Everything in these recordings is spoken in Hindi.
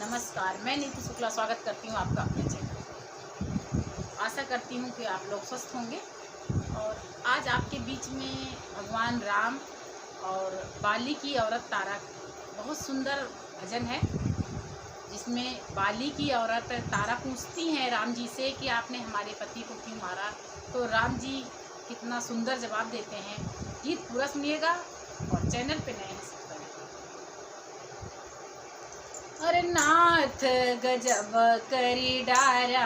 नमस्कार, मैं नीतू शुक्ला स्वागत करती हूँ आपका अपने चैनल। आशा करती हूँ कि आप लोग स्वस्थ होंगे। और आज आपके बीच में भगवान राम और बाली की औरत तारा, बहुत सुंदर भजन है जिसमें बाली की औरत तारा पूछती हैं राम जी से कि आपने हमारे पति को क्यों मारा। तो राम जी कितना सुंदर जवाब देते हैं। गीत पूरा सुनिएगा और चैनल पे नए हैं अरे नाथ गजब करी डारा,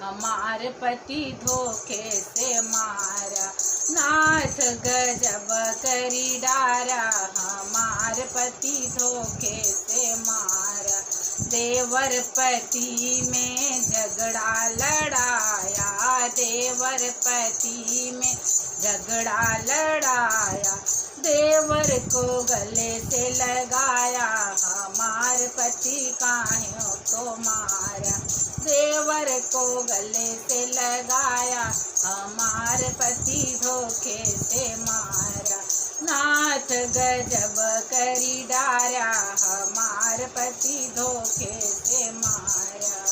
हमार पति धोखे से मारा। नाथ गजब करी डारा, हमार पति धोखे से मारा। देवर पति में झगड़ा लड़ाया, देवर पति में झगड़ा लड़ाया। देवर को गले से लगाया, हमार पति काहे को मारा। देवर को गले से लगाया, हमार पति धोखे से मारा। नाथ गजब करी डारा, हमार पति धोखे से मारा।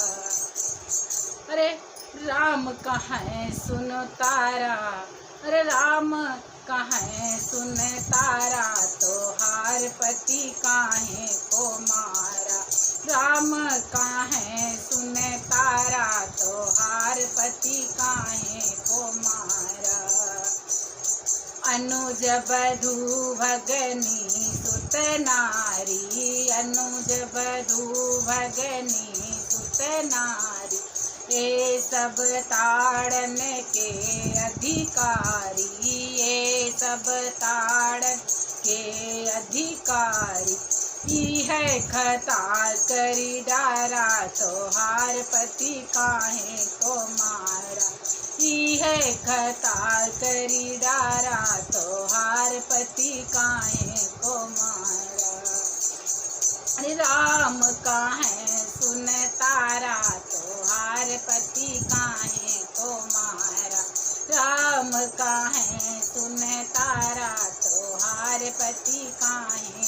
अरे राम कहाँ सुनो तारा, अरे राम कहाँ सुन तारा, तोहार पति काहे को मारा। राम काहे सुन तारा, तोहार पति काहे को मारा। अनुज बधू भगनी सुत नारी, अनुज बधू भगनी सुत नारी। ये सब ताड़न के अधिकारी, ये सब ताड़न के अधिकारी। है खता करी डारा, तोहार पति काहे को मारा। है खता करी डारा, तोहार पति काहे को मारा। अरे राम काहे सुन तारा, तोहार पति काहे को मारा। राम काहे सुन तारा, तोहार पति काहे